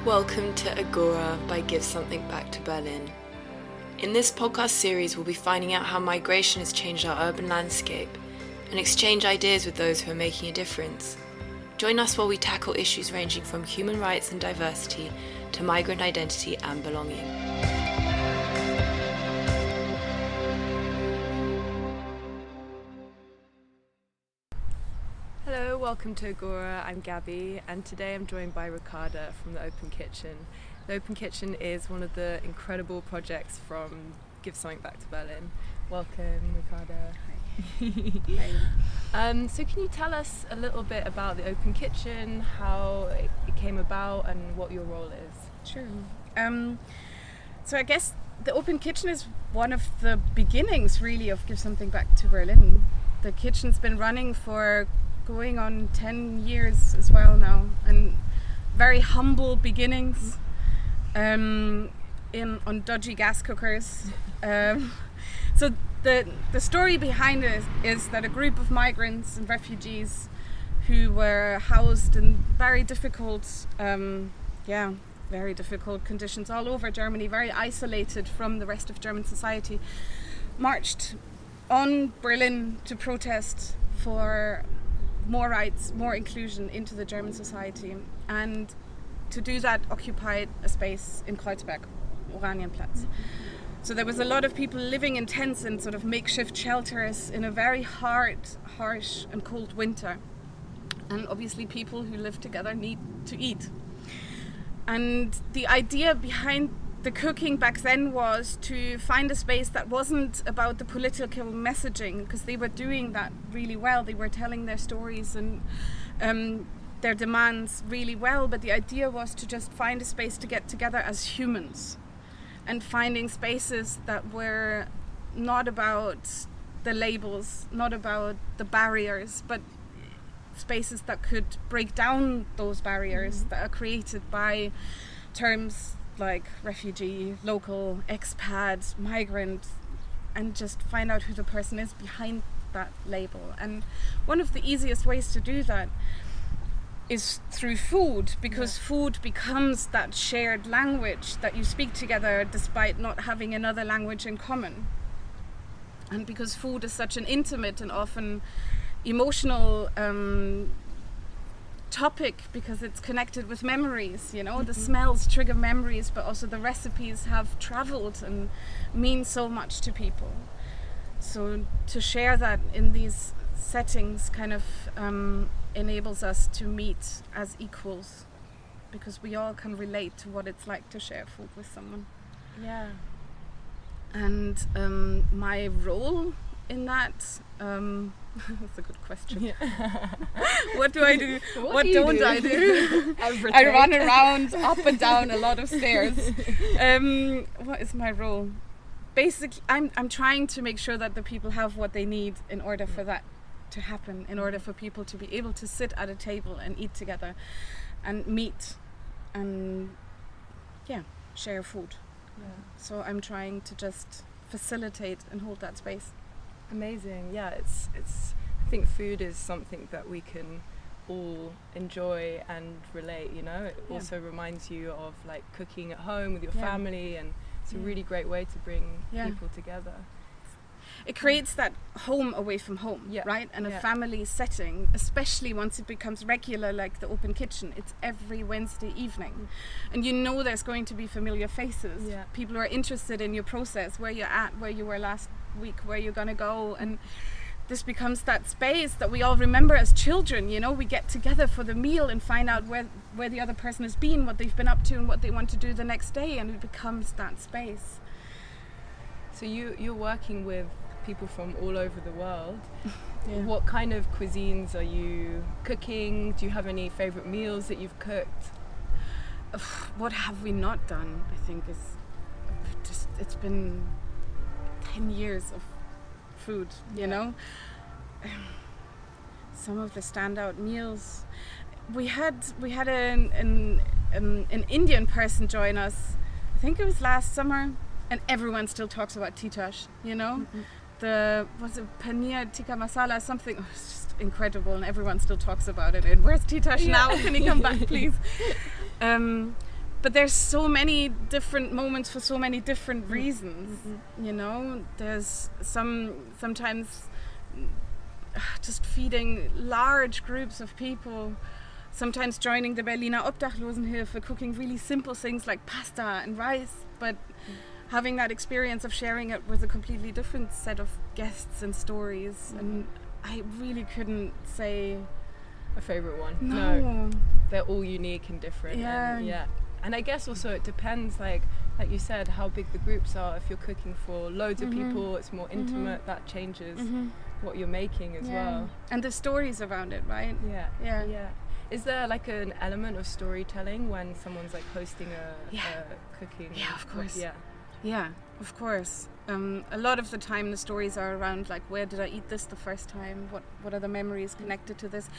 Welcome to Agora by Give Something Back to Berlin. In this podcast series, we'll be finding out how migration has changed our urban landscape and exchange ideas with those who are making a difference. Join us while we tackle issues ranging from human rights and diversity to migrant identity and belonging. Hello, welcome to Agora. I'm Gaby, and today I'm joined by Ricarda from the Open Kitchen. The Open Kitchen is one of the incredible projects from Give Something Back to Berlin. Welcome, Ricarda. Hi. So can you tell us a little bit about the Open Kitchen, how it came about and what your role is? Sure. So I guess the Open Kitchen is one of the beginnings really of Give Something Back to Berlin. The kitchen's been running for going on 10 years as well now, and very humble beginnings on dodgy gas cookers. So the story behind it is that a group of migrants and refugees who were housed in very difficult conditions all over Germany, very isolated from the rest of German society, marched on Berlin to protest for more rights, more inclusion into the German society, and to do that occupied a space in Kreuzberg, Oranienplatz. So there was a lot of people living in tents and sort of makeshift shelters in a very hard, harsh and cold winter. And obviously people who live together need to eat. And the idea behind the cooking back then was to find a space that wasn't about the political messaging, because they were doing that really well. They were telling their stories and their demands really well, but the idea was to just find a space to get together as humans, and finding spaces that were not about the labels, not about the barriers, but spaces that could break down those barriers that are created by terms like refugee, local, expat, migrant, and just find out who the person is behind that label. And one of the easiest ways to do that is through food, because food becomes that shared language that you speak together despite not having another language in common. And because food is such an intimate and often emotional topic, because it's connected with memories, you know, the smells trigger memories, but also the recipes have traveled and mean so much to people. So to share that in these settings kind of enables us to meet as equals, because we all can relate to what it's like to share food with someone. Yeah. And my role in that, that's a good question. Yeah. What do I do? What don't I do? Everything. I run around up and down a lot of stairs. What is my role? Basically, I'm trying to make sure that the people have what they need in order for that to happen, in order for people to be able to sit at a table and eat together and meet and share food. Yeah. So I'm trying to just facilitate and hold that space. Amazing. Yeah, it's I think food is something that we can all enjoy and relate, you know. It also reminds you of like cooking at home with your family, and it's a really great way to bring people together. It creates that home away from home, right? And a family setting, especially once it becomes regular, like the Open Kitchen. It's every Wednesday evening. And you know there's going to be familiar faces. Yeah. People who are interested in your process, where you're at, where you were last week, where you're going to go. And this becomes that space that we all remember as children, you know. We get together for the meal and find out where the other person has been, what they've been up to and what they want to do the next day. And it becomes that space. So you're working with people from all over the world. What kind of cuisines are you cooking? Do you have any favorite meals that you've cooked? What have we not done? I think it's been 10 years of food, you know. Some of the standout meals, we had an Indian person join us, I think it was last summer, and everyone still talks about titash, you know. Was it paneer tikka masala, something. It's just incredible, and everyone still talks about it. And where's Titash now? Can he come back, please? but there's so many different moments for so many different reasons. You know, there's sometimes just feeding large groups of people, sometimes joining the Berliner Obdachlosenhilfe, cooking really simple things like pasta and rice, but having that experience of sharing it with a completely different set of guests and stories. And I really couldn't say a favorite one. No, they're all unique and different. And I guess also it depends, like you said, how big the groups are. If you're cooking for loads of people, it's more intimate. That changes what you're making as well. And the stories around it, right? Yeah. Is there like an element of storytelling when someone's like hosting a cooking? Yeah, of course. Yeah, of course. A lot of the time the stories are around like, where did I eat this the first time? What are the memories connected to this?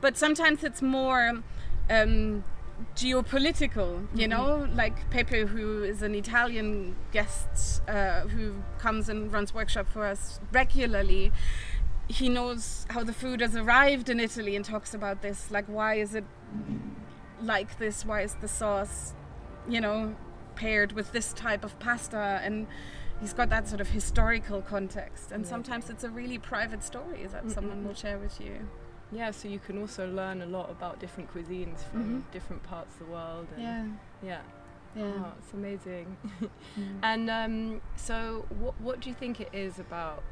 But sometimes it's more geopolitical, you know, like Pepe, who is an Italian guest who comes and runs workshop for us regularly. He knows how the food has arrived in Italy and talks about this, like, why is it like this? Why is the sauce, you know, paired with this type of pasta? And he's got that sort of historical context. And sometimes it's a really private story that someone will share with you. Yeah, so you can also learn a lot about different cuisines from different parts of the world. And yeah. Oh, it's amazing. And so what do you think it is about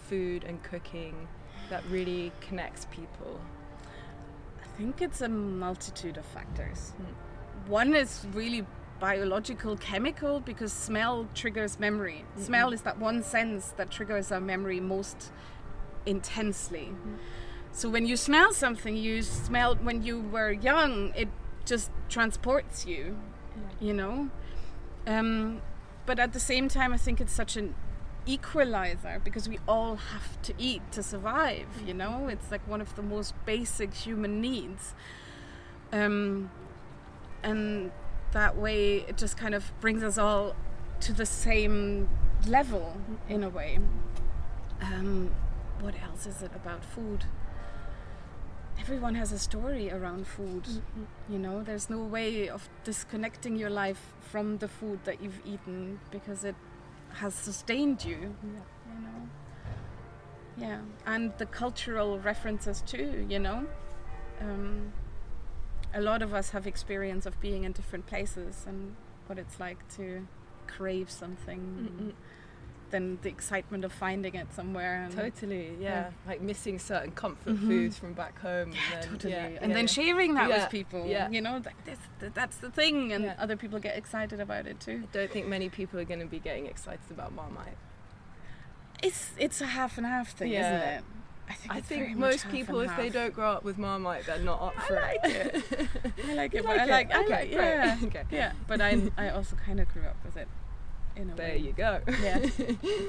food and cooking that really connects people? I think it's a multitude of factors. One is really biological, chemical, because smell triggers memory. Smell is that one sense that triggers our memory most intensely. So when you smell something you smelled when you were young, it just transports you, you know. But at the same time, I think it's such an equalizer, because we all have to eat to survive, you know. It's like one of the most basic human needs. And that way it just kind of brings us all to the same level in a way. What else is it about food? Everyone has a story around food, you know. There's no way of disconnecting your life from the food that you've eaten, because it has sustained you, you know. Yeah, and the cultural references too, you know. A lot of us have experience of being in different places and what it's like to crave something. Than the excitement of finding it somewhere. And totally, like missing certain comfort foods from back home. And then sharing that with people, you know, that's the thing, and other people get excited about it too. I don't think many people are going to be getting excited about Marmite. It's a half and half thing, isn't it? I think most people, if they don't grow up with Marmite, they're not up for it. I like it. Yeah, but I also kind of grew up with it. There you go. Yeah,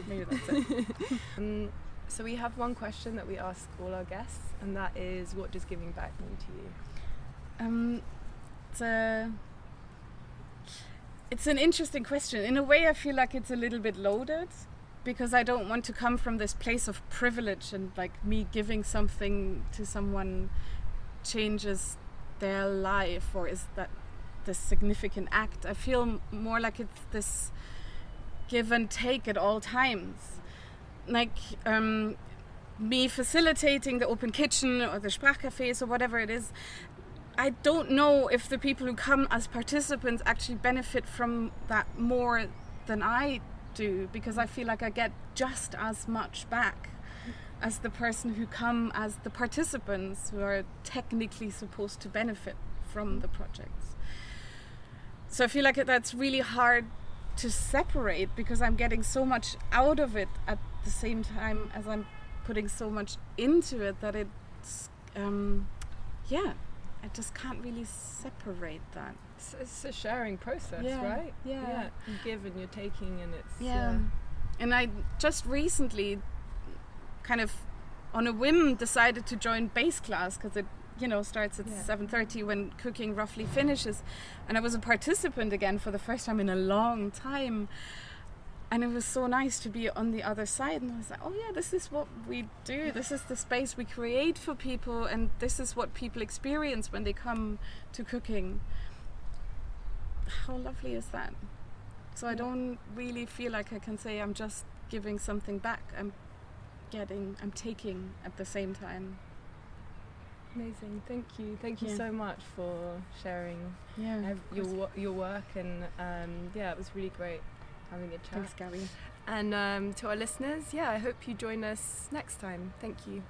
maybe that's it. So we have one question that we ask all our guests, and that is, what does giving back mean to you? It's an interesting question. In a way, I feel like it's a little bit loaded, because I don't want to come from this place of privilege and like me giving something to someone changes their life, or is that this significant act. I feel more like it's this give and take at all times. Like me facilitating the open kitchen or the Sprachcafés or whatever it is, I don't know if the people who come as participants actually benefit from that more than I do, because I feel like I get just as much back as the person who come as the participants who are technically supposed to benefit from the projects. So I feel like that's really hard to separate, because I'm getting so much out of it at the same time as I'm putting so much into it that it's I just can't really separate that. It's a sharing process, right? Yeah. You give and you're taking, and it's And I just recently kind of on a whim decided to join base class, because it starts at 7:30 when cooking roughly finishes, and I was a participant again for the first time in a long time, and it was so nice to be on the other side. And I was like, oh yeah, this is what we do, this is the space we create for people, and this is what people experience when they come to cooking. how lovely is that? So I don't really feel like I can say I'm just giving something back. I'm taking at the same time. Amazing, thank you so much for sharing your work, and it was really great having a chat. Thanks, Gaby. And to our listeners, I hope you join us next time. Thank you.